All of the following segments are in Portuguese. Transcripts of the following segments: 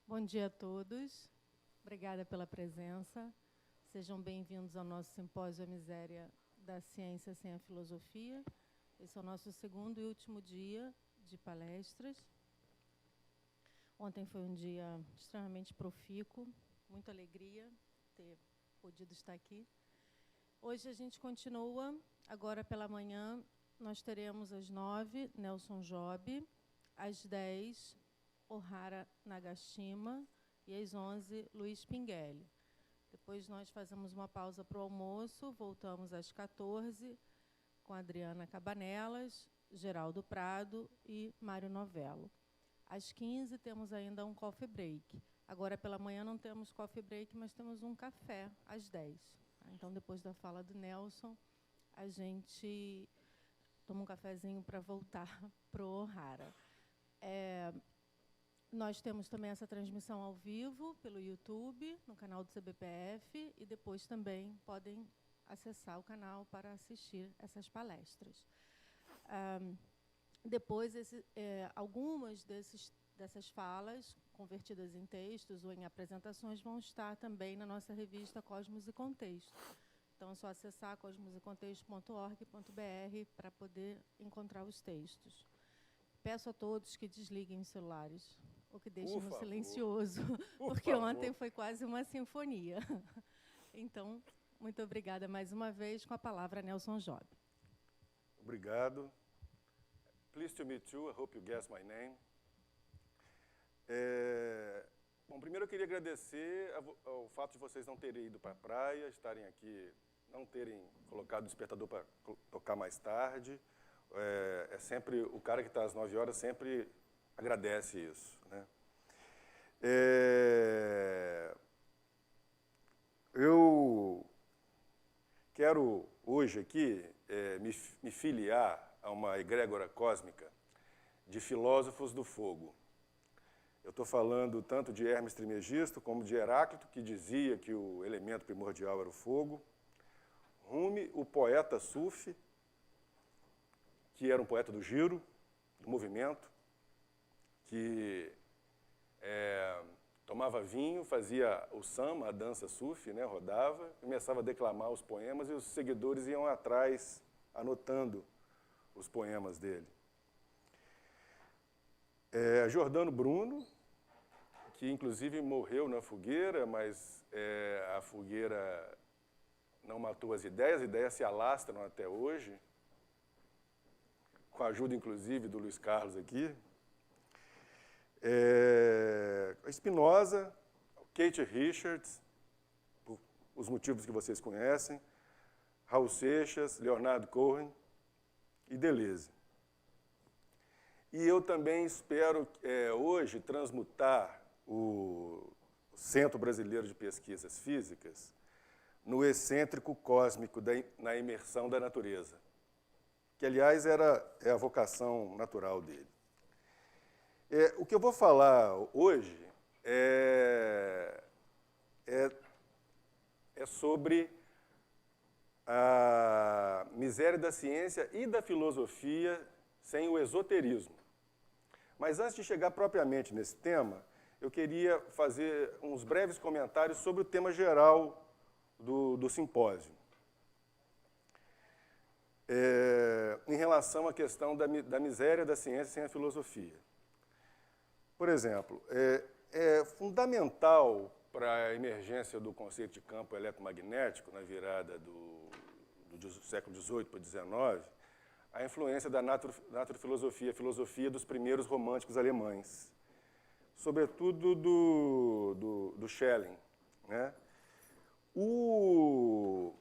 Bom dia a todos. Obrigada pela presença. Sejam bem-vindos ao nosso simpósio A Miséria da Ciência sem a Filosofia. Esse é o nosso segundo e último dia de palestras. Ontem foi um dia extremamente profícuo, muita alegria ter podido estar aqui. Hoje a gente continua, agora pela manhã, nós teremos às 9, Nelson Job, às 10, Ohara Nagashima, e às 11, Luiz Pinguelli. Depois nós fazemos uma pausa para o almoço, voltamos às 14, com Adriana Cabanelas, Geraldo Prado e Mário Novello. Às 15 temos ainda um coffee break. Agora pela manhã não temos coffee break, mas temos um café às 10. Então, depois da fala do Nelson, a gente toma um cafezinho para voltar para o Ohara. Nós temos também essa transmissão ao vivo pelo YouTube, no canal do CBPF, e depois também podem acessar o canal para assistir essas palestras. Depois, algumas dessas falas, convertidas em textos ou em apresentações, vão estar também na nossa revista Cosmos e Contexto. Então, é só acessar cosmosecontexto.org.br para poder encontrar os textos. Peço a todos que desliguem os celulares, ou que deixem no silencioso, porque ontem foi quase uma sinfonia. Então, muito obrigada mais uma vez. Com a palavra, Nelson Job. Obrigado. Pleased to meet you. I hope you guess my name. Bom, primeiro eu queria agradecer ao fato de vocês não terem ido para a praia, estarem aqui, não terem colocado o despertador para tocar mais tarde. É sempre o cara que está às 9 horas sempre agradece isso, né? Eu quero hoje aqui me filiar a uma egrégora cósmica de filósofos do fogo. Eu estou falando tanto de Hermes Trismegisto como de Heráclito, que dizia que o elemento primordial era o fogo, Rumi, o poeta Sufi, que era um poeta do giro, do movimento, que tomava vinho, fazia o samba, a dança sufi, né, rodava, começava a declamar os poemas e os seguidores iam atrás, anotando os poemas dele. Giordano Bruno, que inclusive morreu na fogueira, mas a fogueira não matou as ideias se alastram até hoje, com a ajuda, inclusive, do Luiz Carlos aqui. Spinoza, Kate Richards, por os motivos que vocês conhecem, Raul Seixas, Leonardo Cohen e Deleuze. E eu também espero hoje transmutar o Centro Brasileiro de Pesquisas Físicas no excêntrico cósmico na imersão da natureza, que, aliás, é a vocação natural dele. O que eu vou falar hoje é sobre a miséria da ciência e da filosofia sem o esoterismo. Mas antes de chegar propriamente nesse tema, eu queria fazer uns breves comentários sobre o tema geral do simpósio. Em relação à questão da miséria da ciência sem a filosofia. Por exemplo, é fundamental para a emergência do conceito de campo eletromagnético na virada do século XVIII para o XIX, a influência da naturofilosofia, a filosofia dos primeiros românticos alemães, sobretudo do Schelling, né? O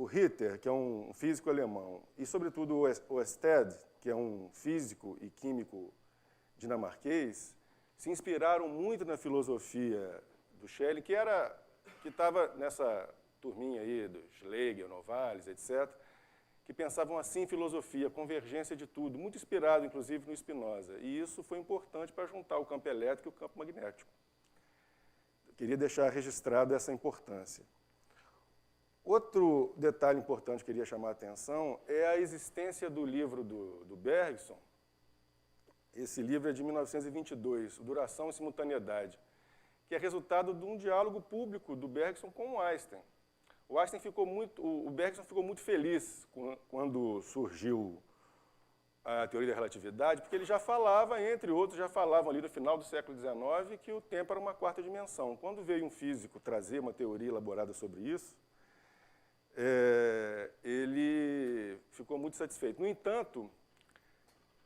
Ritter, que é um físico alemão, e, sobretudo, o Ørsted, que é um físico e químico dinamarquês, se inspiraram muito na filosofia do Schelling, que estava nessa turminha aí, do Schlegel, Novalis, etc., que pensavam assim em filosofia, convergência de tudo, muito inspirado, inclusive, no Spinoza. E isso foi importante para juntar o campo elétrico e o campo magnético. Eu queria deixar registrado essa importância. Outro detalhe importante que eu queria chamar a atenção é a existência do livro do Bergson, Esse livro é de 1922, Duração e Simultaneidade, que é resultado de um diálogo público do Bergson com o Einstein. O Bergson ficou muito feliz quando surgiu a teoria da relatividade, porque ele já falava, entre outros, já falavam ali no final do século XIX que o tempo era uma quarta dimensão. Quando veio um físico trazer uma teoria elaborada sobre isso, ele ficou muito satisfeito. No entanto,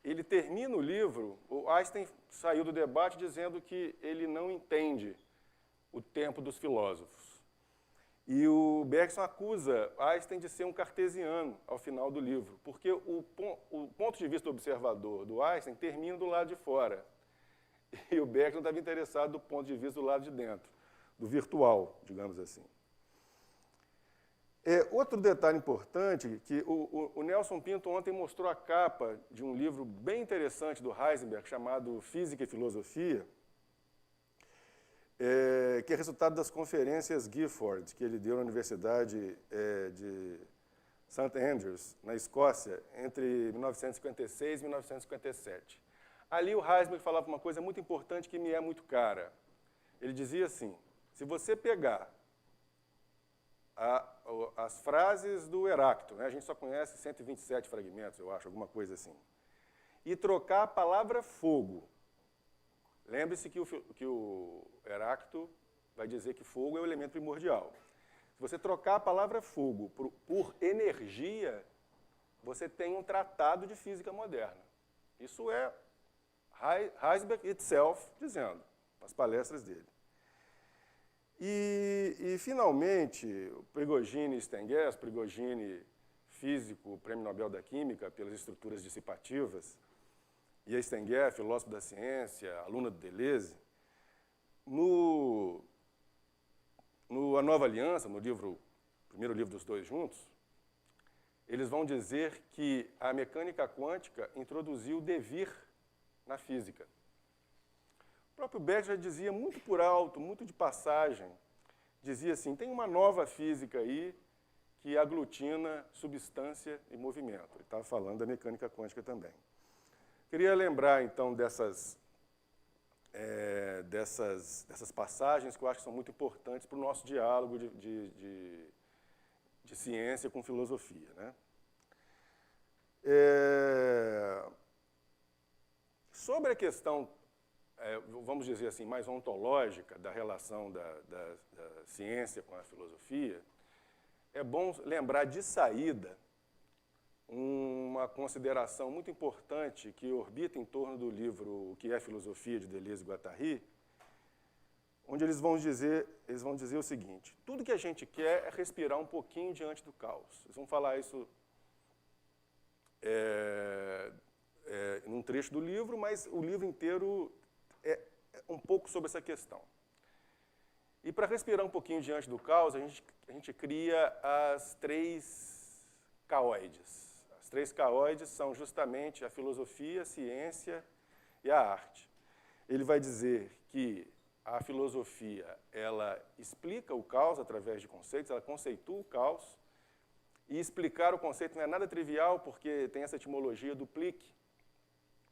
ele termina o livro, o Einstein saiu do debate dizendo que ele não entende o tempo dos filósofos. E o Bergson acusa Einstein de ser um cartesiano ao final do livro, porque o ponto de vista do observador do Einstein termina do lado de fora. E o Bergson estava interessado do ponto de vista do lado de dentro, do virtual, digamos assim. Outro detalhe importante, que o Nelson Pinto ontem mostrou a capa de um livro bem interessante do Heisenberg, chamado Física e Filosofia, que é resultado das conferências Gifford, que ele deu na Universidade de St. Andrews, na Escócia, entre 1956 e 1957. Ali o Heisenberg falava uma coisa muito importante que me é muito cara. Ele dizia assim, se você pegar as frases do Heráclito, né, a gente só conhece 127 fragmentos, eu acho, alguma coisa assim, e trocar a palavra fogo. Lembre-se que o Heráclito vai dizer que fogo é o elemento primordial. Se você trocar a palavra fogo por energia, você tem um tratado de física moderna. Isso é Heisenberg itself dizendo, nas palestras dele. E finalmente, o Prigogine Stengers, Prigogine, físico, prêmio Nobel da Química, pelas estruturas dissipativas, e a Stengers, filósofo da ciência, aluna do Deleuze, A Nova Aliança, no primeiro livro dos dois juntos, eles vão dizer que a mecânica quântica introduziu o devir na física. O próprio Bergson já dizia muito por alto, muito de passagem, dizia assim, tem uma nova física aí que aglutina substância e movimento. Ele estava falando da mecânica quântica também. Queria lembrar, então, dessas passagens que eu acho que são muito importantes para o nosso diálogo de ciência com filosofia, né? Sobre a questão, vamos dizer assim, mais ontológica da relação da ciência com a filosofia, é bom lembrar de saída uma consideração muito importante que orbita em torno do livro O que é Filosofia, de Deleuze e Guattari, onde eles vão dizer o seguinte, tudo que a gente quer é respirar um pouquinho diante do caos. Eles vão falar isso num trecho do livro, mas o livro inteiro é um pouco sobre essa questão. E para respirar um pouquinho diante do caos, a gente cria as três caoides. As três caoides são justamente a filosofia, a ciência e a arte. Ele vai dizer que a filosofia, ela explica o caos através de conceitos, ela conceitua o caos, e explicar o conceito não é nada trivial, porque tem essa etimologia do plique,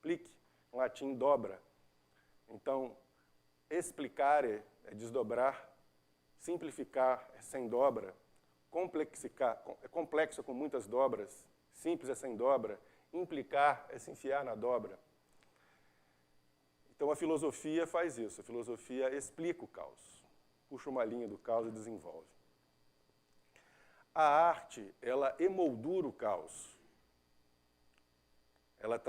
em latim dobra. Então, explicare é desdobrar, simplificar é sem dobra, complexificar é complexo com muitas dobras, simples é sem dobra, implicar é se enfiar na dobra. Então a filosofia faz isso, a filosofia explica o caos, puxa uma linha do caos e desenvolve. A arte, ela emoldura o caos. Ela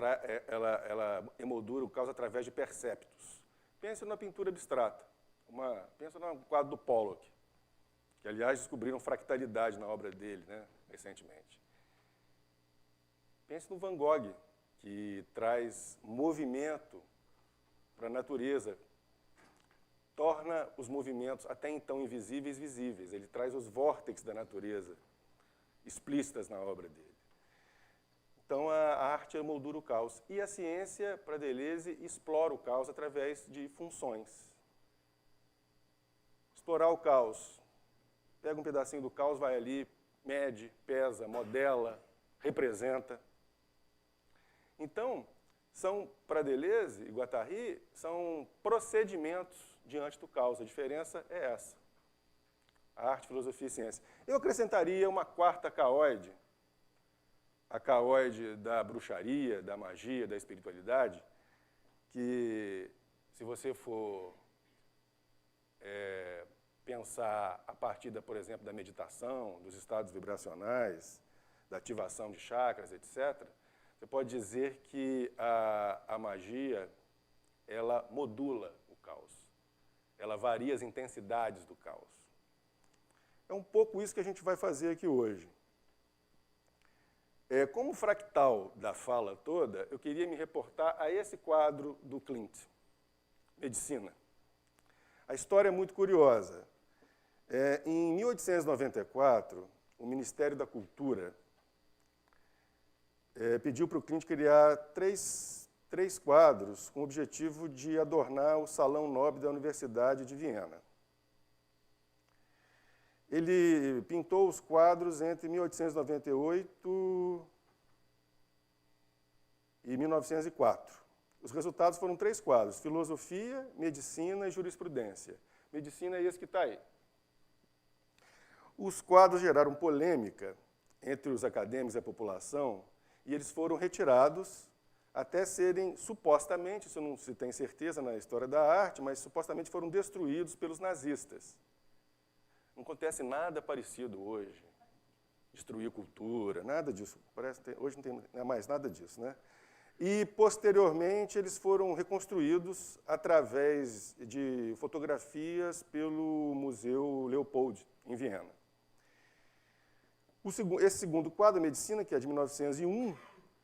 emoldura o caos através de perceptos. Pense na pintura abstrata. Pensa no quadro do Pollock, que, aliás, descobriram fractalidade na obra dele, né, recentemente. Pense no Van Gogh, que traz movimento para a natureza, torna os movimentos até então invisíveis visíveis. Ele traz os vórtices da natureza explícitas na obra dele. Então, a arte emoldura o caos. E a ciência, para Deleuze, explora o caos através de funções. Explorar o caos. Pega um pedacinho do caos, vai ali, mede, pesa, modela, representa. Então, para Deleuze e Guattari, são procedimentos diante do caos. A diferença é essa. A arte, filosofia e ciência. Eu acrescentaria uma quarta caoide, a caoide da bruxaria, da magia, da espiritualidade, que, se você for pensar a partir, por exemplo, da meditação, dos estados vibracionais, da ativação de chakras, etc., você pode dizer que a magia, ela modula o caos. Ela varia as intensidades do caos. É um pouco isso que a gente vai fazer aqui hoje. Como fractal da fala toda, eu queria me reportar a esse quadro do Klimt, Medicina. A história é muito curiosa. Em 1894, o Ministério da Cultura pediu para o Klimt criar três quadros com o objetivo de adornar o Salão Nobre da Universidade de Viena. Ele pintou os quadros entre 1898 e 1904. Os resultados foram 3 quadros: filosofia, medicina e jurisprudência. Medicina é esse que está aí. Os quadros geraram polêmica entre os acadêmicos e a população, e eles foram retirados até serem, supostamente, isso não se tem certeza na história da arte, mas supostamente foram destruídos pelos nazistas. Não acontece nada parecido hoje. Destruir cultura, nada disso. Hoje não tem mais nada disso, né? E, posteriormente, eles foram reconstruídos através de fotografias pelo Museu Leopold, em Viena. Esse segundo quadro, Medicina, que é de 1901,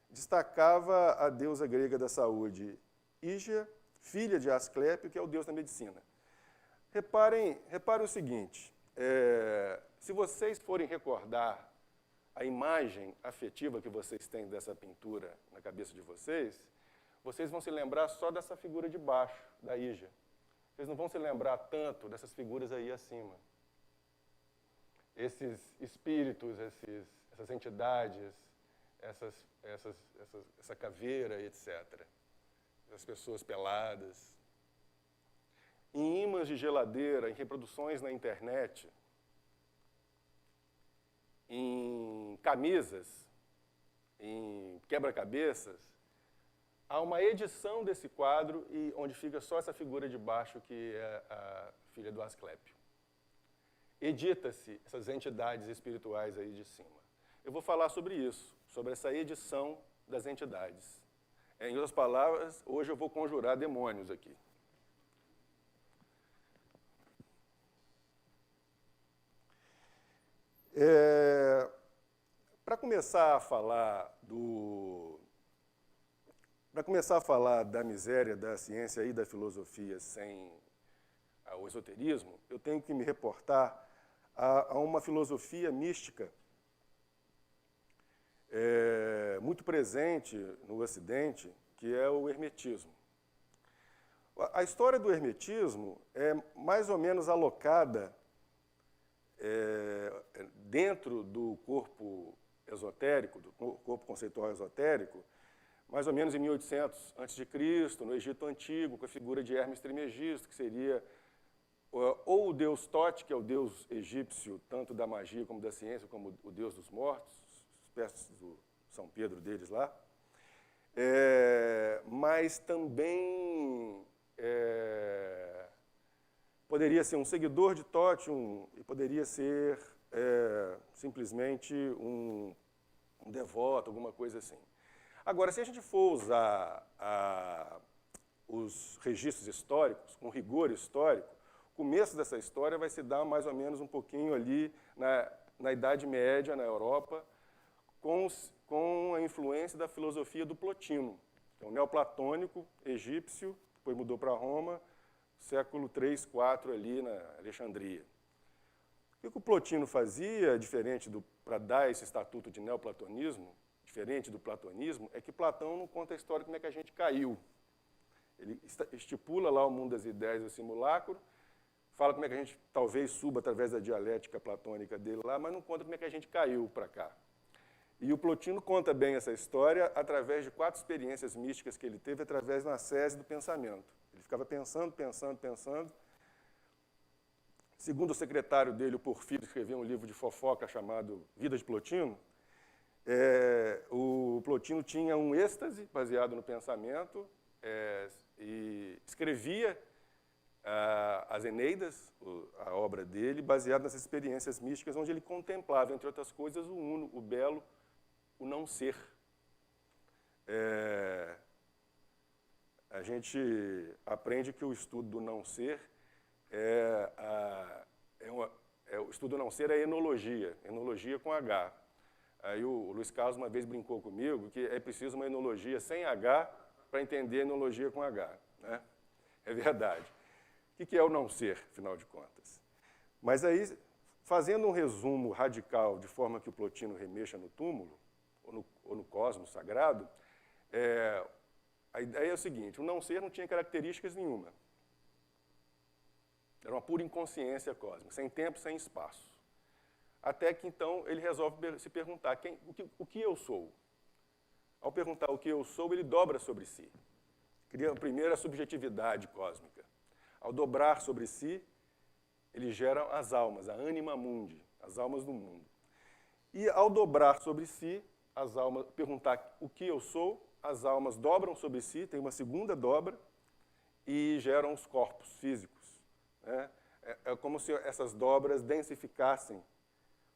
destacava a deusa grega da saúde, Hígia, filha de Asclépio, que é o deus da medicina. Reparem o seguinte, se vocês forem recordar a imagem afetiva que vocês têm dessa pintura na cabeça de vocês, vocês vão se lembrar só dessa figura de baixo, da Hígia. Vocês não vão se lembrar tanto dessas figuras aí acima. Esses espíritos, essas entidades, essa caveira, etc. As pessoas peladas. Em ímãs de geladeira, em reproduções na internet, em camisas, em quebra-cabeças, há uma edição desse quadro onde fica só essa figura de baixo, que é a filha do Asclépio. Edita-se essas entidades espirituais aí de cima. Eu vou falar sobre isso, sobre essa edição das entidades. Em outras palavras, hoje eu vou conjurar demônios aqui. Para começar a falar da miséria da ciência e da filosofia sem o esoterismo, eu tenho que me reportar a uma filosofia mística muito presente no Ocidente, que é o hermetismo. A história do hermetismo é mais ou menos alocada dentro do corpo esotérico, do corpo conceitual esotérico, mais ou menos em 1800 a.C., no Egito Antigo, com a figura de Hermes Trismegisto, que seria ou o deus Tote, que é o deus egípcio, tanto da magia como da ciência, como o deus dos mortos, espécies do São Pedro deles lá, mas também poderia ser um seguidor de Tote, e poderia ser simplesmente um devoto, alguma coisa assim. Agora, se a gente for usar os registros históricos, com rigor histórico, o começo dessa história vai se dar mais ou menos um pouquinho ali na Idade Média, na Europa, com a influência da filosofia do Plotino, que é um neoplatônico egípcio, depois mudou para Roma, século 3, 4 ali na Alexandria. O que o Plotino fazia, para dar esse estatuto de neoplatonismo, diferente do platonismo, é que Platão não conta a história de como é que a gente caiu. Ele estipula lá o mundo das ideias e o simulacro, fala como é que a gente talvez suba através da dialética platônica dele lá, mas não conta como é que a gente caiu para cá. E o Plotino conta bem essa história através de 4 experiências místicas que ele teve através de uma ascese do pensamento. Ele ficava pensando. Segundo o secretário dele, o Porfírio, escreveu um livro de fofoca chamado Vida de Plotino. O Plotino tinha um êxtase baseado no pensamento e escrevia as Eneidas, a obra dele, baseada nessas experiências místicas, onde ele contemplava, entre outras coisas, o uno, o belo, o não ser. A gente aprende que o estudo do não ser o estudo do não ser é enologia com H. Aí o Luiz Carlos uma vez brincou comigo que é preciso uma enologia sem H para entender a enologia com H. Né? É verdade. O que é o não ser, afinal de contas? Mas aí, fazendo um resumo radical de forma que o Plotino remexa no túmulo, ou no cosmos sagrado, a ideia é o seguinte: o não ser não tinha características nenhuma. Era uma pura inconsciência cósmica, sem tempo, sem espaço. Até que, então, ele resolve se perguntar o que eu sou. Ao perguntar o que eu sou, ele dobra sobre si. Cria a primeira subjetividade cósmica. Ao dobrar sobre si, ele gera as almas, a anima mundi, as almas do mundo. E ao dobrar sobre si, as almas, perguntar o que eu sou, as almas dobram sobre si, tem uma segunda dobra, e geram os corpos físicos. Né? É como se essas dobras densificassem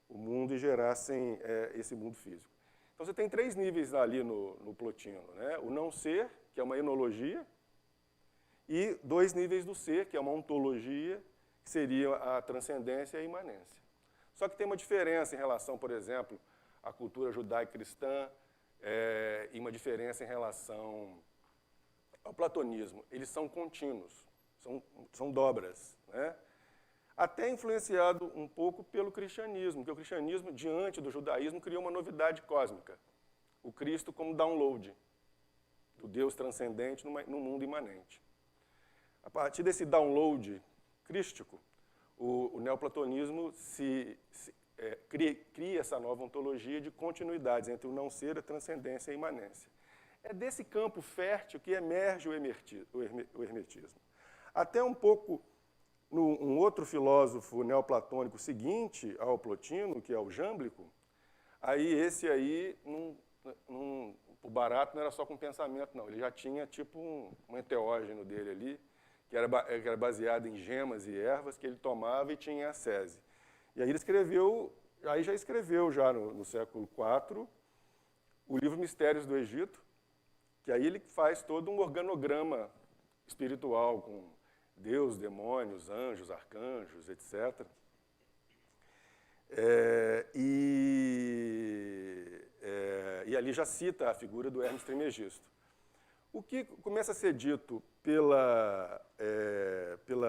o mundo e gerassem esse mundo físico. Então você tem 3 níveis ali no Plotino. Né? O não ser, que é uma enologia, e 2 níveis do ser, que é uma ontologia, que seria a transcendência e a imanência. Só que tem uma diferença em relação, por exemplo, à cultura judaico-cristã, e uma diferença em relação ao platonismo. Eles são contínuos, são dobras. Né? Até influenciado um pouco pelo cristianismo, porque o cristianismo, diante do judaísmo, criou uma novidade cósmica. O Cristo como download do Deus transcendente no mundo imanente. A partir desse download crístico, o neoplatonismo cria essa nova ontologia de continuidades entre o não ser, a transcendência e a imanência. É desse campo fértil que emerge o hermetismo. Até um pouco um outro filósofo neoplatônico seguinte ao Plotino, que é o Jâmblico, o barato não era só com pensamento, não. Ele já tinha tipo um enteógeno dele ali, que era baseado em gemas e ervas que ele tomava e tinha ascese. E aí ele já escreveu no século IV o livro Mistérios do Egito, que aí ele faz todo um organograma espiritual com Deus, demônios, anjos, arcanjos, etc. E ali já cita a figura do Hermes Trismegisto. O que começa a ser dito pela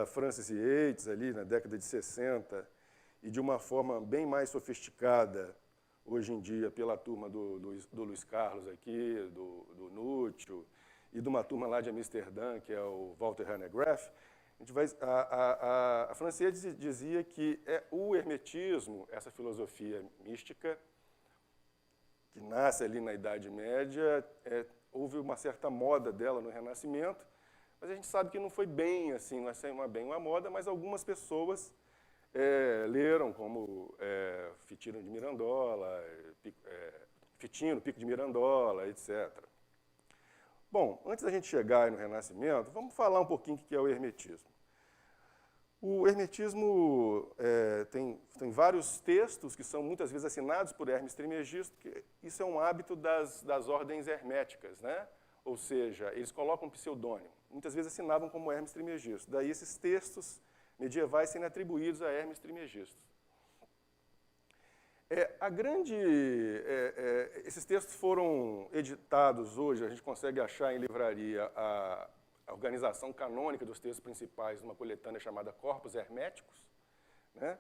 Frances Yates, ali na década de 60, e de uma forma bem mais sofisticada, hoje em dia, pela turma do Luiz Carlos aqui, do Nútil, e de uma turma lá de Amsterdã, que é o Walter Hanegraaff, a Frances Yates dizia que o hermetismo, essa filosofia mística, que nasce ali na Idade Média, houve uma certa moda dela no Renascimento, mas a gente sabe que não foi bem assim, não é bem uma moda, mas algumas pessoas leram como Fitino de Mirandola, Fitino, Pico de Mirandola, etc. Bom, antes da gente chegar no Renascimento, vamos falar um pouquinho do que é o hermetismo. O hermetismo tem vários textos que são muitas vezes assinados por Hermes Trismegisto, que isso é um hábito das ordens herméticas, né? Ou seja, eles colocam um pseudônimo. Muitas vezes assinavam como Hermes Trismegisto. Daí esses textos medievais sendo atribuídos a Hermes Trismegisto. Esses textos foram editados hoje, a gente consegue achar em livraria a organização canônica dos textos principais numa coletânea chamada Corpus Herméticos. Né?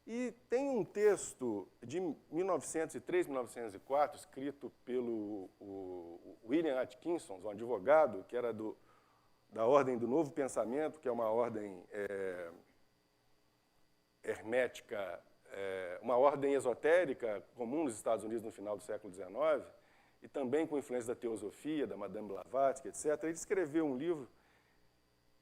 E tem um texto de 1903, 1904, escrito pelo William Atkinson, um advogado, que era da Ordem do Novo Pensamento, que é uma ordem hermética uma ordem esotérica comum nos Estados Unidos no final do século XIX, e também com influência da teosofia, da Madame Blavatsky, etc., ele escreveu um livro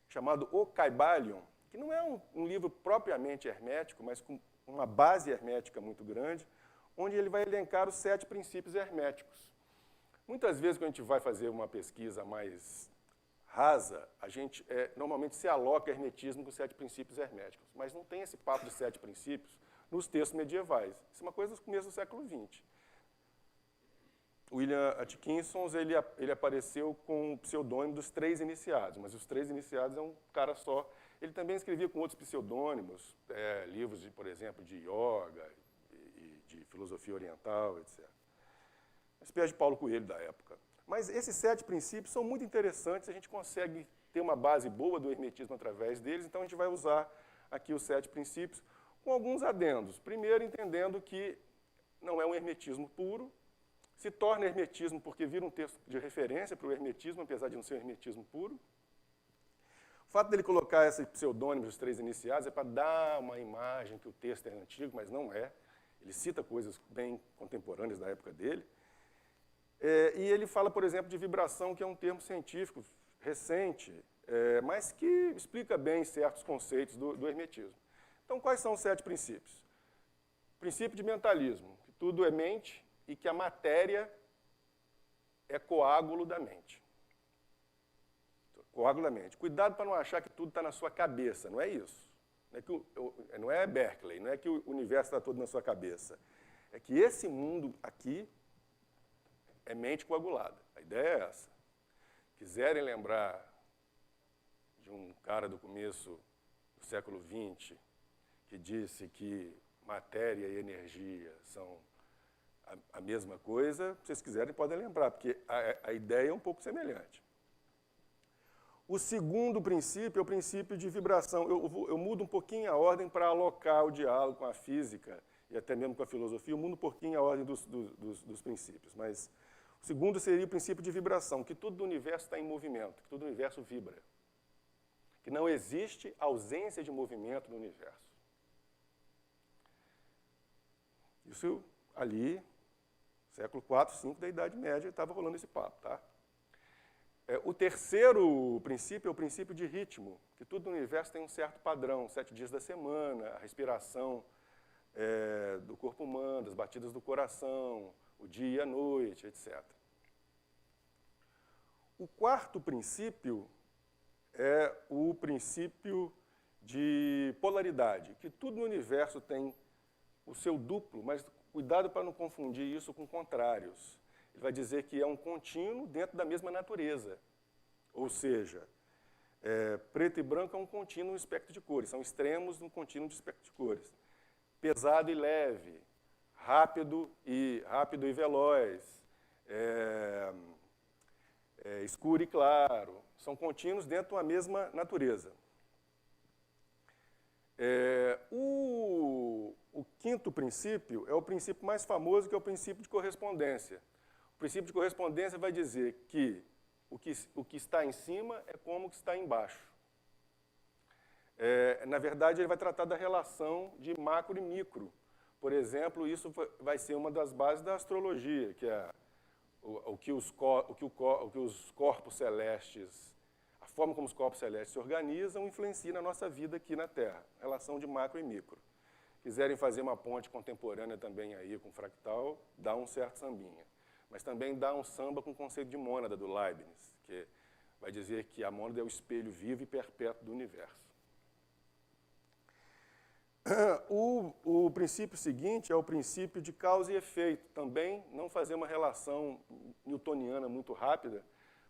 chamado O Kybalion, que não é um livro propriamente hermético, mas com uma base hermética muito grande, onde ele vai elencar os 7 princípios herméticos. Muitas vezes, quando a gente vai fazer uma pesquisa mais rasa, a gente normalmente se aloca hermetismo com os 7 princípios herméticos, mas não tem esse papo de 7 princípios nos textos medievais. Isso é uma coisa do começo do século XX. William Atkinson, ele apareceu com o pseudônimo dos 3 iniciados, mas os 3 iniciados é um cara só. Ele também escrevia com outros pseudônimos, livros, por exemplo, de yoga, e de filosofia oriental, etc. Uma espécie de Paulo Coelho da época. Mas esses 7 princípios são muito interessantes, a gente consegue ter uma base boa do hermetismo através deles, então a gente vai usar aqui os 7 princípios com alguns adendos. Primeiro, entendendo que não é um hermetismo puro, se torna hermetismo porque vira um texto de referência para o hermetismo, apesar de não ser um hermetismo puro. O fato dele colocar esse pseudônimo dos 3 iniciados é para dar uma imagem que o texto é antigo, mas não é. Ele cita coisas bem contemporâneas da época dele. E ele fala, por exemplo, de vibração, que é um termo científico recente, mas que explica bem certos conceitos do hermetismo. Então, quais são os 7 princípios? Princípio de mentalismo, que tudo é mente e que a matéria é coágulo da mente. Coágulo da mente. Cuidado para não achar que tudo está na sua cabeça, não é isso. Não é Berkeley, não é que o universo está todo na sua cabeça. É que esse mundo aqui é mente coagulada. A ideia é essa. Quiserem lembrar de um cara do começo do século XX que disse que matéria e energia são a mesma coisa, se vocês quiserem podem lembrar, porque a ideia é um pouco semelhante. O segundo princípio é o princípio de vibração. Eu mudo um pouquinho a ordem para alocar o diálogo com a física e até mesmo com a filosofia, eu mudo um pouquinho a ordem dos princípios, mas o segundo seria o princípio de vibração, que tudo do universo está em movimento, que todo o universo vibra, que não existe ausência de movimento no universo. Isso ali, século IV, V da Idade Média, estava rolando esse papo, tá? O terceiro princípio é o princípio de ritmo, que tudo no universo tem um certo padrão, 7 dias da semana, a respiração do corpo humano, as batidas do coração, o dia e a noite, etc. O quarto princípio é o princípio de polaridade, que tudo no universo tem o seu duplo, mas cuidado para não confundir isso com contrários. Ele vai dizer que é um contínuo dentro da mesma natureza. Ou seja, preto e branco é um contínuo no espectro de cores, são extremos no contínuo de espectro de cores. Pesado e leve, rápido e veloz, escuro e claro, são contínuos dentro de uma mesma natureza. O quinto princípio é o princípio mais famoso, que é o princípio de correspondência. O princípio de correspondência vai dizer que o que está em cima é como o que está embaixo. Na verdade, ele vai tratar da relação de macro e micro. Por exemplo, isso vai ser uma das bases da astrologia, que é o que os corpos celestes, a forma como os corpos celestes se organizam, influencia na nossa vida aqui na Terra. Relação de macro e micro. Quiserem fazer uma ponte contemporânea também aí com fractal, dá um certo sambinha. Mas também dá um samba com o conceito de mônada do Leibniz, que vai dizer que a mônada é o espelho vivo e perpétuo do universo. O princípio seguinte é o princípio de causa e efeito. Também não fazer uma relação newtoniana muito rápida,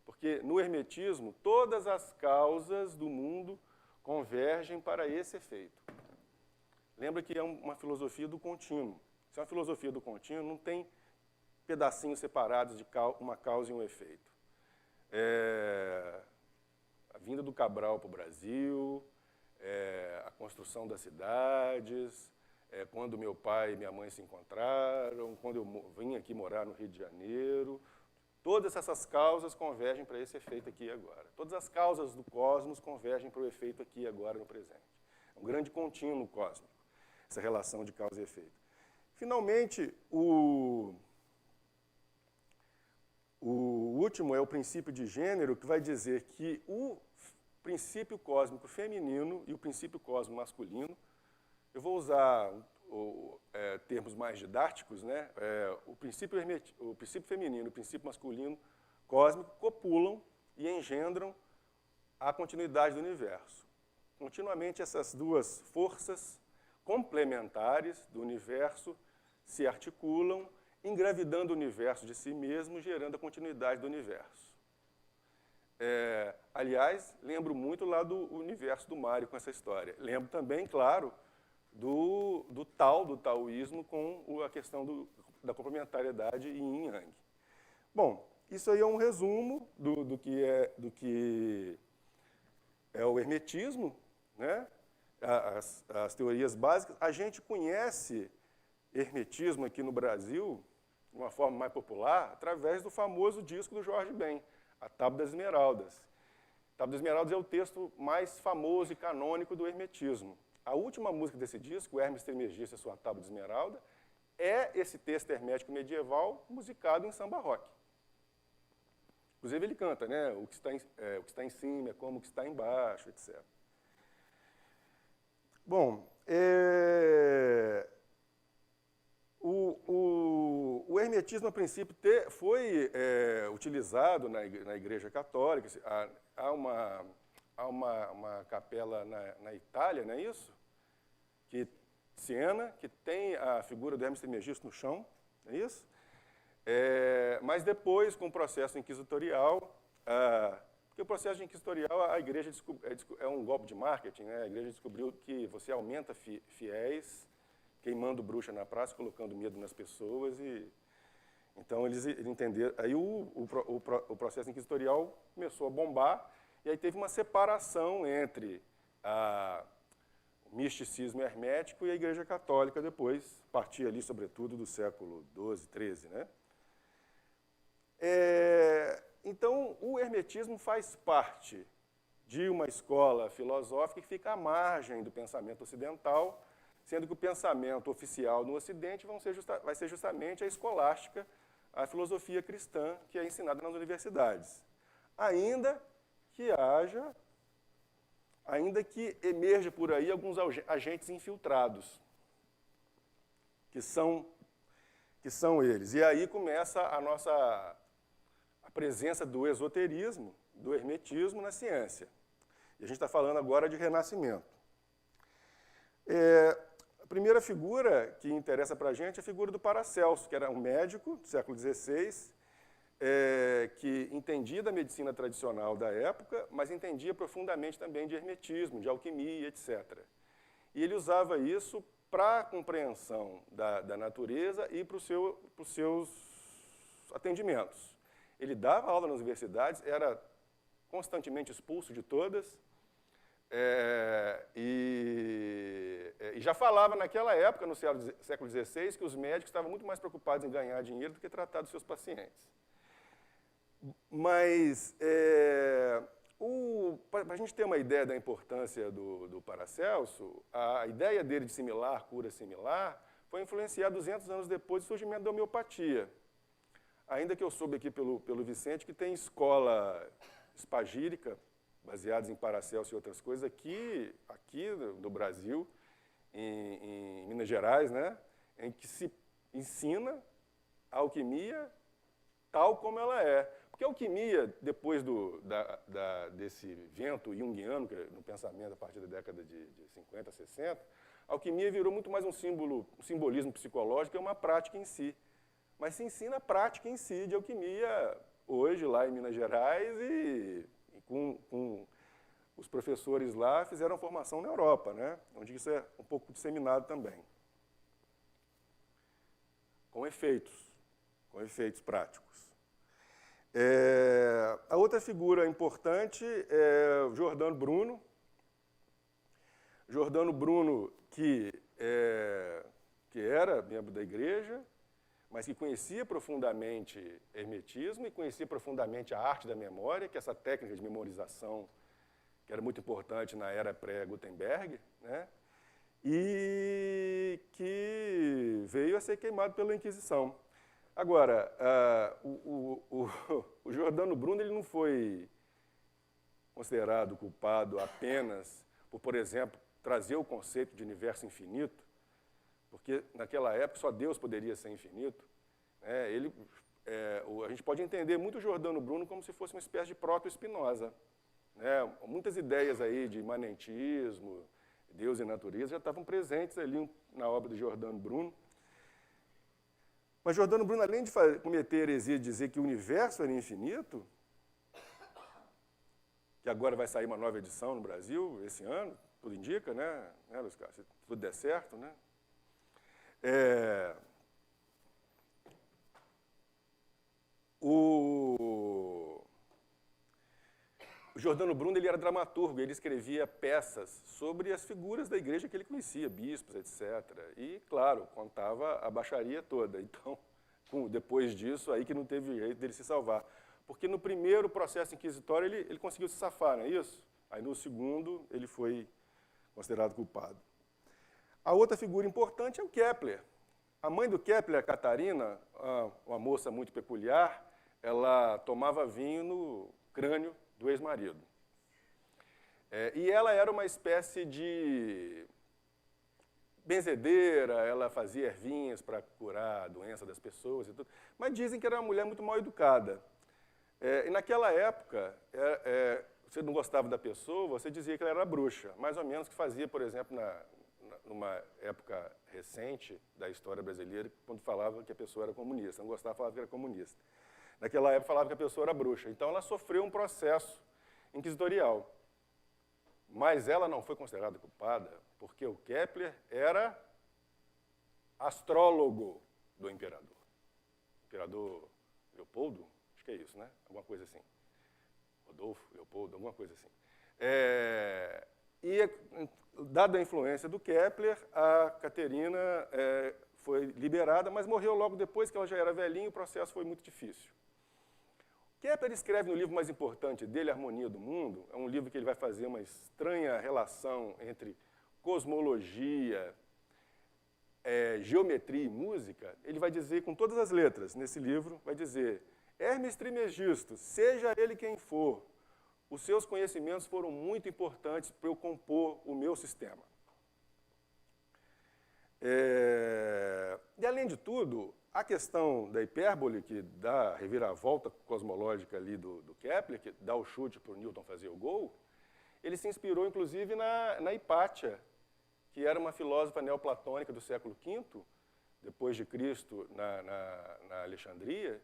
porque no hermetismo todas as causas do mundo convergem para esse efeito. Lembra que é uma filosofia do contínuo. Se é uma filosofia do contínuo, não tem pedacinhos separados de uma causa e um efeito. A vinda do Cabral para o Brasil, a construção das cidades, quando meu pai e minha mãe se encontraram, quando eu vim aqui morar no Rio de Janeiro, todas essas causas convergem para esse efeito aqui e agora. Todas as causas do cosmos convergem para o efeito aqui e agora no presente. É um grande contínuo cósmico. essa relação de causa e efeito. Finalmente, o último é o princípio de gênero, que vai dizer que o princípio cósmico feminino e o princípio cósmico masculino, eu vou usar termos mais didáticos, né? O princípio feminino e o princípio masculino cósmico copulam e engendram a continuidade do universo. Continuamente essas duas forças complementares do universo se articulam, engravidando o universo de si mesmo, gerando a continuidade do universo. Aliás, lembro muito lá do universo do Mário com essa história. Lembro também, claro, do taoísmo com a questão da complementariedade yin e yang. Bom, isso aí é um resumo do que é o hermetismo, né? As teorias básicas. A gente conhece hermetismo aqui no Brasil, de uma forma mais popular, através do famoso disco do Jorge Ben, A Tábua das Esmeraldas. A Tábua das Esmeraldas é o texto mais famoso e canônico do hermetismo. A última música desse disco, o Hermes Trismegisto e Sua Tábua de Esmeralda, é esse texto hermético medieval musicado em samba rock. Inclusive ele canta, né? O que está em cima é como o que está embaixo, etc. Bom, o hermetismo, a princípio, foi utilizado na Igreja Católica. Há uma capela na Itália, não é isso? Siena, que tem a figura do Hermes Trismegisto no chão, não é isso? Mas depois, com o processo inquisitorial, porque o processo inquisitorial, a Igreja é um golpe de marketing, né? A Igreja descobriu que você aumenta fiéis, queimando bruxa na praça, colocando medo nas pessoas. Então, eles entenderam. Aí o processo inquisitorial começou a bombar, e aí teve uma separação entre o misticismo hermético e a Igreja Católica depois, a partir ali, sobretudo, do século XII, XIII, né? Então, o hermetismo faz parte de uma escola filosófica que fica à margem do pensamento ocidental, sendo que o pensamento oficial no Ocidente vai ser justamente a escolástica, a filosofia cristã, que é ensinada nas universidades. Ainda que emerja por aí alguns agentes infiltrados, que são eles. E aí começa a presença do esoterismo, do hermetismo na ciência. E a gente está falando agora de renascimento. A primeira figura que interessa para a gente é a figura do Paracelso, que era um médico do século XVI, que entendia da medicina tradicional da época, mas entendia profundamente também de hermetismo, de alquimia, etc. E ele usava isso para a compreensão da natureza e para os seus atendimentos. Ele dava aula nas universidades, era constantemente expulso de todas, e já falava naquela época, no século XVI, que os médicos estavam muito mais preocupados em ganhar dinheiro do que tratar dos seus pacientes. Mas, para a gente ter uma ideia da importância do Paracelso, a ideia dele de cura similar, foi influenciada 200 anos depois do surgimento da homeopatia. Ainda que eu soube aqui pelo Vicente que tem escola espagírica, baseadas em Paracelso e outras coisas, aqui no Brasil, em Minas Gerais, né, em que se ensina a alquimia tal como ela é. Porque a alquimia, depois desse vento junguiano, no pensamento a partir da década de 50, 60, a alquimia virou muito mais um simbolismo psicológico e uma prática em si. Mas se ensina a prática em si de alquimia hoje, lá em Minas Gerais, e com os professores lá fizeram formação na Europa, né? Onde isso é um pouco disseminado também. Com efeitos práticos. A outra figura importante é o Giordano Bruno. Giordano Bruno, que era membro da igreja, mas que conhecia profundamente hermetismo e conhecia profundamente a arte da memória, que é essa técnica de memorização que era muito importante na era pré-Gutenberg, né? e que veio a ser queimado pela Inquisição. Agora, o Giordano Bruno ele não foi considerado culpado apenas por exemplo, trazer o conceito de universo infinito, porque naquela época só Deus poderia ser infinito. A gente pode entender muito o Giordano Bruno como se fosse uma espécie de proto-Spinoza. Muitas ideias aí de imanentismo, Deus e natureza já estavam presentes ali na obra de Giordano Bruno. Mas Giordano Bruno, além de cometer a heresia de dizer que o universo era infinito, que agora vai sair uma nova edição no Brasil esse ano, tudo indica, né, Luiz Carlos? Se tudo der certo, né? O Giordano Bruno ele era dramaturgo, ele escrevia peças sobre as figuras da igreja que ele conhecia, bispos, etc. E, claro, contava a baixaria toda. Então, depois disso, aí que não teve jeito dele se salvar. Porque no primeiro processo inquisitório ele conseguiu se safar, não é isso? Aí no segundo ele foi considerado culpado. A outra figura importante é o Kepler. A mãe do Kepler, a Catarina, uma moça muito peculiar, ela tomava vinho no crânio do ex-marido. E ela era uma espécie de benzedeira, ela fazia ervinhas para curar a doença das pessoas e tudo, mas dizem que era uma mulher muito mal educada. E naquela época, você não gostava da pessoa, você dizia que ela era bruxa, mais ou menos que fazia, por exemplo, numa época recente da história brasileira, quando falava que a pessoa era comunista, não gostava, falava que era comunista. Naquela época falava que a pessoa era bruxa, então ela sofreu um processo inquisitorial. Mas ela não foi considerada culpada, porque o Kepler era astrólogo do imperador. Imperador Leopoldo? Acho que é isso, né? Alguma coisa assim. Rodolfo, Leopoldo, alguma coisa assim. Dada a influência do Kepler, a Caterina foi liberada, mas morreu logo depois, que ela já era velhinha, e o processo foi muito difícil. Kepler escreve no livro mais importante dele, Harmonia do Mundo, é um livro que ele vai fazer uma estranha relação entre cosmologia, geometria e música. Ele vai dizer, com todas as letras nesse livro, vai dizer: Hermes Trismegisto, seja ele quem for, os seus conhecimentos foram muito importantes para eu compor o meu sistema. E, além de tudo, a questão da hipérbole, que dá a reviravolta cosmológica ali do Kepler, que dá o chute para o Newton fazer o gol, ele se inspirou, inclusive, na Hipátia, que era uma filósofa neoplatônica do século V, depois de Cristo, na Alexandria,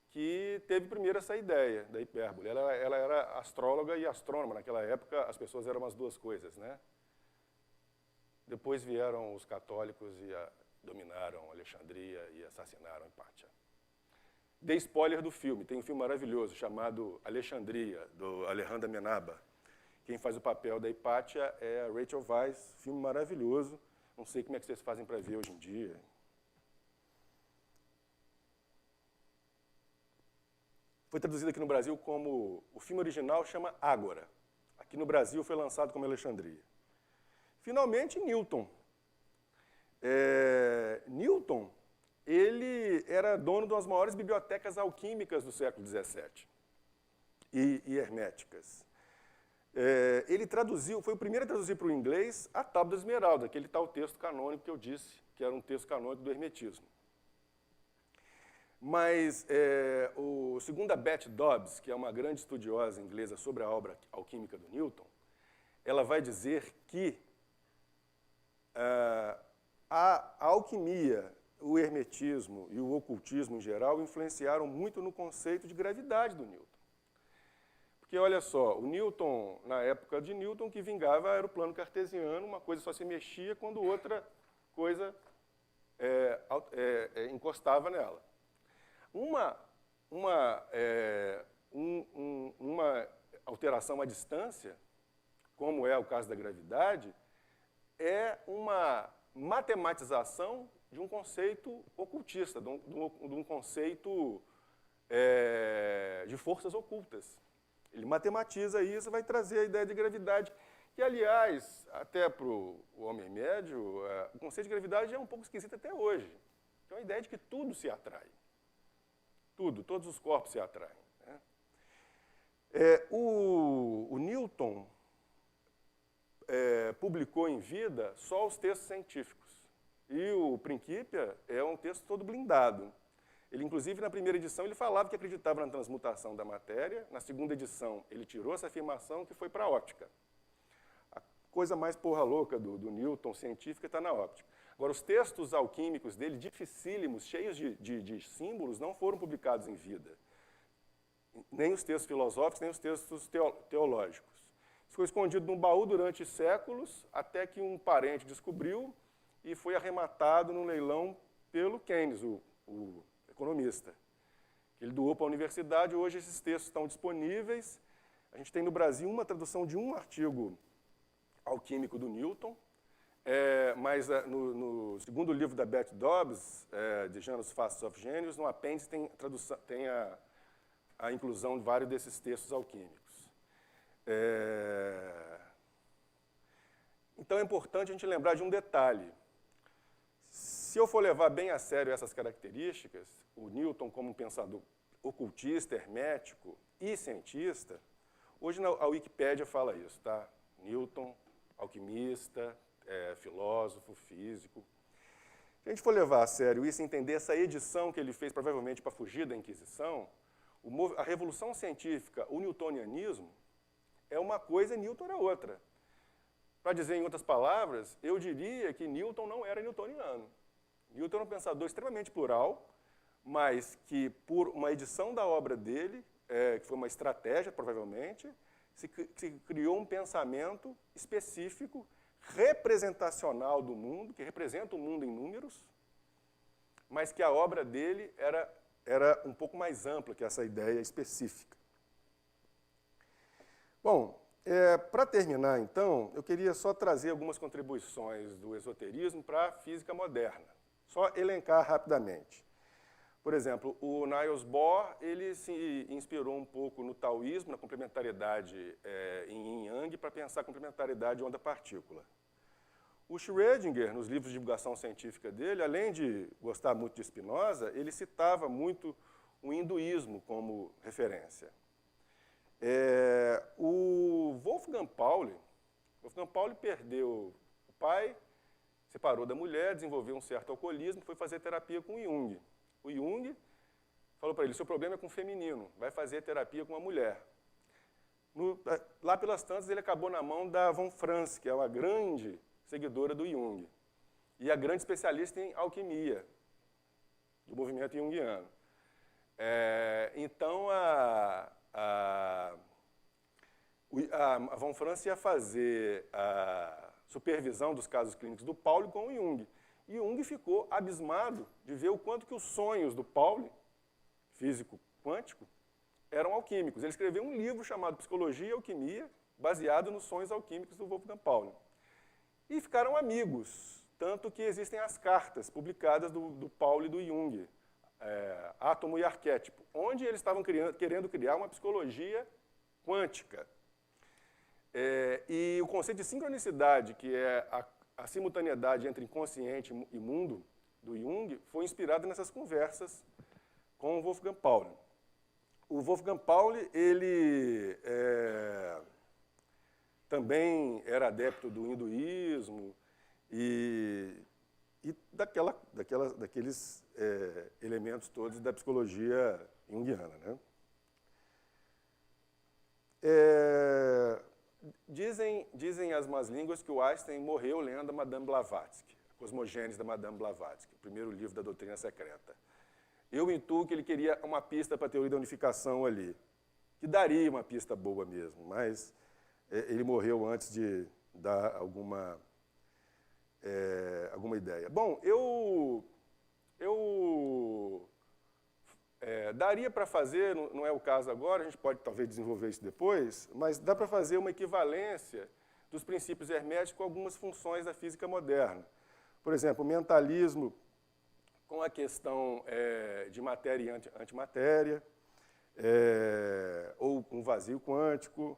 que teve primeiro essa ideia da hipérbole. Ela era astróloga e astrônoma. Naquela época, as pessoas eram as duas coisas, né? Depois vieram os católicos e dominaram Alexandria e assassinaram Hipátia. Dei spoiler do filme. Tem um filme maravilhoso chamado Alexandria, do Alejandro Amenábar. Quem faz o papel da Hipátia é a Rachel Weisz. Filme maravilhoso. Não sei como é que vocês fazem para ver hoje em dia. Foi traduzido aqui no Brasil como... O filme original chama Ágora. Aqui no Brasil foi lançado como Alexandria. Finalmente, Newton. Newton, ele era dono de uma das maiores bibliotecas alquímicas do século XVII e herméticas. Ele traduziu, foi o primeiro a traduzir para o inglês a Tábua da Esmeralda, aquele tal texto canônico que eu disse, que era um texto canônico do hermetismo. Mas, segundo a Beth Dobbs, que é uma grande estudiosa inglesa sobre a obra alquímica do Newton, ela vai dizer que a alquimia, o hermetismo e o ocultismo em geral influenciaram muito no conceito de gravidade do Newton. Porque, olha só, o Newton, na época de Newton, o que vingava era o plano cartesiano, uma coisa só se mexia quando outra coisa encostava nela. Uma alteração à distância, como é o caso da gravidade, é uma matematização de um conceito ocultista, de um conceito de forças ocultas. Ele matematiza isso e vai trazer a ideia de gravidade, que, aliás, até para o homem médio, o conceito de gravidade é um pouco esquisito até hoje. É uma ideia de que tudo se atrai. Tudo, todos os corpos se atraem. Né? O Newton publicou em vida só os textos científicos. E o Principia é um texto todo blindado. Ele, inclusive, na primeira edição, ele falava que acreditava na transmutação da matéria. Na segunda edição, ele tirou essa afirmação que foi para a óptica. A coisa mais porra louca do Newton científica está na óptica. Agora, os textos alquímicos dele, dificílimos, cheios de símbolos, não foram publicados em vida. Nem os textos filosóficos, nem os textos teológicos. Isso ficou escondido num baú durante séculos, até que um parente descobriu e foi arrematado num leilão pelo Keynes, o economista. Ele doou para a universidade, hoje esses textos estão disponíveis. A gente tem no Brasil uma tradução de um artigo alquímico do Newton, mas no segundo livro da Beth Dobbs, de Janus Facts of Genius, no apêndice tem a inclusão de vários desses textos alquímicos. Então é importante a gente lembrar de um detalhe. Se eu for levar bem a sério essas características, o Newton como um pensador ocultista, hermético e cientista, hoje a Wikipédia fala isso, tá? Newton, alquimista, filósofo, físico. Se a gente for levar a sério isso e entender essa edição que ele fez, provavelmente para fugir da Inquisição, a revolução científica, o newtonianismo, é uma coisa e Newton era outra. Para dizer em outras palavras, eu diria que Newton não era newtoniano. Newton era um pensador extremamente plural, mas que, por uma edição da obra dele, que foi uma estratégia, provavelmente, se criou um pensamento específico, representacional do mundo, que representa o mundo em números, mas que a obra dele era um pouco mais ampla que essa ideia específica. Bom, para terminar, então, eu queria só trazer algumas contribuições do esoterismo para a física moderna. Só elencar rapidamente. Por exemplo, o Niels Bohr, ele se inspirou um pouco no taoísmo, na complementariedade em yin-yang, para pensar a complementariedade onda-partícula. O Schrödinger, nos livros de divulgação científica dele, além de gostar muito de Spinoza, ele citava muito o hinduísmo como referência. O Wolfgang Pauli perdeu o pai, separou da mulher, desenvolveu um certo alcoolismo, foi fazer terapia com o Jung. O Jung falou para ele, seu problema é com o feminino, vai fazer terapia com uma mulher. Lá pelas tantas, ele acabou na mão da von Franz, que é uma grande seguidora do Jung, e a grande especialista em alquimia, do movimento junguiano. Então, a von Franz ia fazer a supervisão dos casos clínicos do Pauli com o Jung. E Jung ficou abismado de ver o quanto que os sonhos do Pauli, físico quântico, eram alquímicos. Ele escreveu um livro chamado Psicologia e Alquimia, baseado nos sonhos alquímicos do Wolfgang Pauli. E ficaram amigos, tanto que existem as cartas publicadas do Pauli e do Jung, Átomo e Arquétipo, onde eles estavam querendo criar uma psicologia quântica. E o conceito de sincronicidade, que é a simultaneidade entre inconsciente e mundo do Jung, foi inspirado nessas conversas com o Wolfgang Pauli. O Wolfgang Pauli, ele também era adepto do hinduísmo e daqueles elementos todos da psicologia junguiana, né? Dizem as más línguas que o Einstein morreu lendo a Madame Blavatsky, a Cosmogênese da Madame Blavatsky, o primeiro livro da doutrina secreta. Eu intuo que ele queria uma pista para a teoria da unificação ali, que daria uma pista boa mesmo, mas ele morreu antes de dar alguma ideia. Bom, daria para fazer, não é o caso agora, a gente pode talvez desenvolver isso depois, mas dá para fazer uma equivalência dos princípios herméticos com algumas funções da física moderna. Por exemplo, o mentalismo com a questão de matéria e antimatéria, ou com vazio quântico,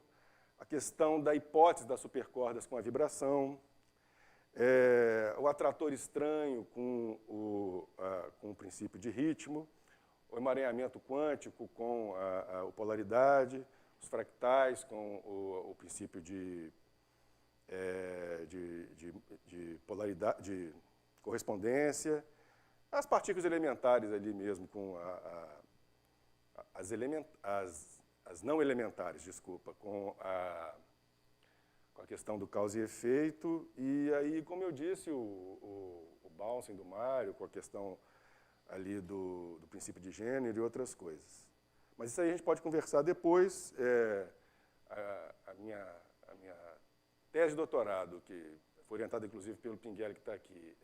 a questão da hipótese das supercordas com a vibração, o atrator estranho com o princípio de ritmo, o emaranhamento quântico com a polaridade, os fractais com o princípio de polaridade, de correspondência, as partículas elementares ali mesmo com as não elementares, desculpa, com a questão do causa e efeito, e aí, como eu disse, o bouncing do Mário, com a questão ali do princípio de gênero e outras coisas. Mas isso aí a gente pode conversar depois. A minha tese de doutorado, que foi orientada inclusive pelo Pinguelli, que está aqui,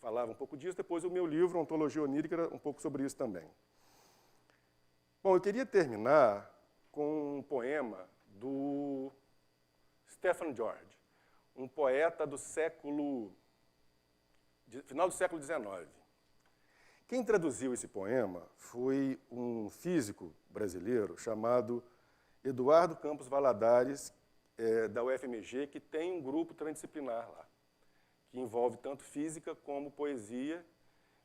falava um pouco disso. Depois o meu livro, Ontologia Onírica, era um pouco sobre isso também. Bom, eu queria terminar com um poema do Stephen George, um poeta do final do século XIX. Quem traduziu esse poema foi um físico brasileiro chamado Eduardo Campos Valadares, da UFMG, que tem um grupo transdisciplinar lá, que envolve tanto física como poesia.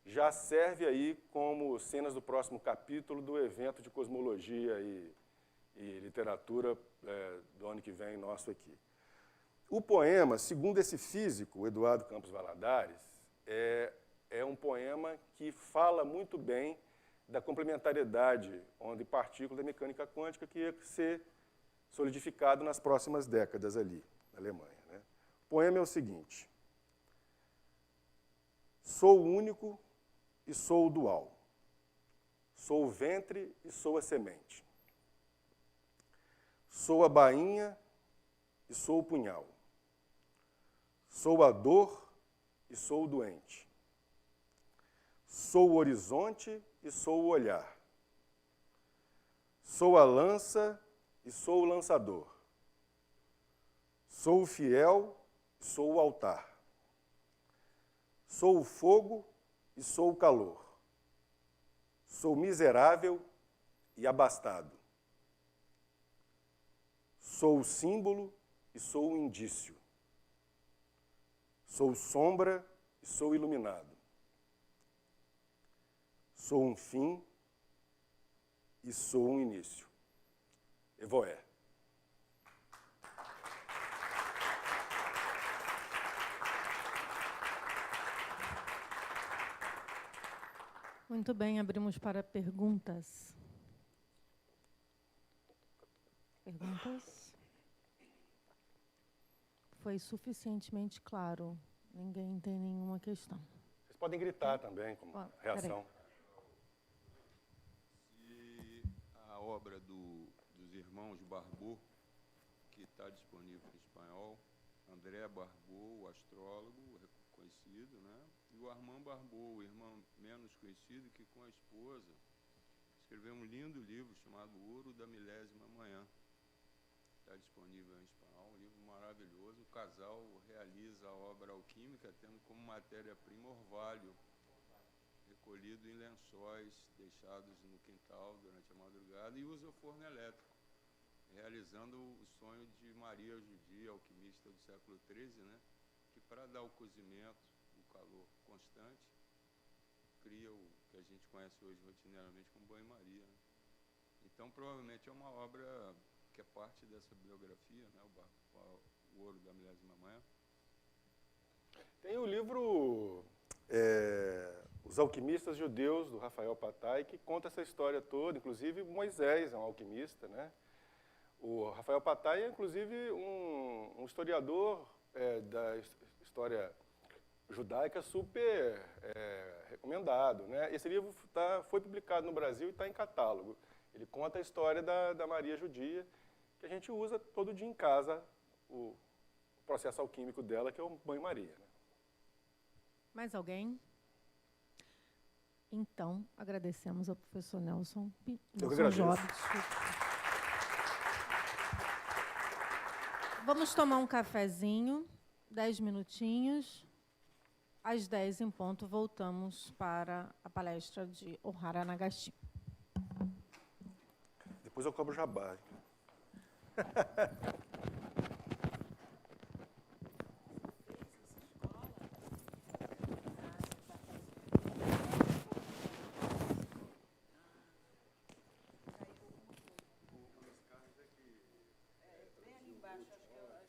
Já serve aí como cenas do próximo capítulo do evento de cosmologia e literatura do ano que vem nosso aqui. O poema, segundo esse físico, Eduardo Campos Valadares, é um poema que fala muito bem da complementariedade onde partícula da mecânica quântica que ia ser solidificado nas próximas décadas ali, na Alemanha, né? O poema é o seguinte: sou o único e sou o dual. Sou o ventre e sou a semente. Sou a bainha e sou o punhal. Sou a dor e sou o doente. Sou o horizonte e sou o olhar. Sou a lança e sou o lançador. Sou o fiel e sou o altar. Sou o fogo e sou o calor. Sou miserável e abastado. Sou o símbolo e sou o indício. Sou sombra e sou iluminado. Sou um fim e sou um início. Evoé. Muito bem, abrimos para perguntas. Perguntas? Foi suficientemente claro. Ninguém tem nenhuma questão. Vocês podem gritar também, como reação. Se a obra dos irmãos Barbeau, que está disponível em espanhol, André Barbeau, o astrólogo conhecido, né? E o Armand Barbeau, o irmão menos conhecido, que com a esposa escreveu um lindo livro chamado Ouro da Milésima Manhã. Está disponível em espanhol, um livro maravilhoso. O casal realiza a obra alquímica tendo como matéria-prima orvalho, recolhido em lençóis deixados no quintal durante a madrugada, e usa forno elétrico, realizando o sonho de Maria Judia, alquimista do século XIII, né? Que para dar o cozimento, o calor constante, cria o que a gente conhece hoje rotineiramente como banho-maria, né? Então, provavelmente é uma obra que é parte dessa bibliografia, né? O Ouro da Milésima Manhã. Tem o livro Os Alquimistas Judeus, do Rafael Patai, que conta essa história toda. Inclusive, Moisés é um alquimista, né? O Rafael Patai é, inclusive, um historiador da história judaica super recomendado, né? Esse livro foi publicado no Brasil e está em catálogo. Ele conta a história da Maria Judia, que a gente usa todo dia em casa, o processo alquímico dela, que é o banho-maria, né? Mais alguém? Então, agradecemos ao professor Nelson Jobs. Vamos tomar um cafezinho, 10 minutinhos. Às 10 em ponto, voltamos para a palestra de Ohara Nagashima. Depois eu cobro jabá.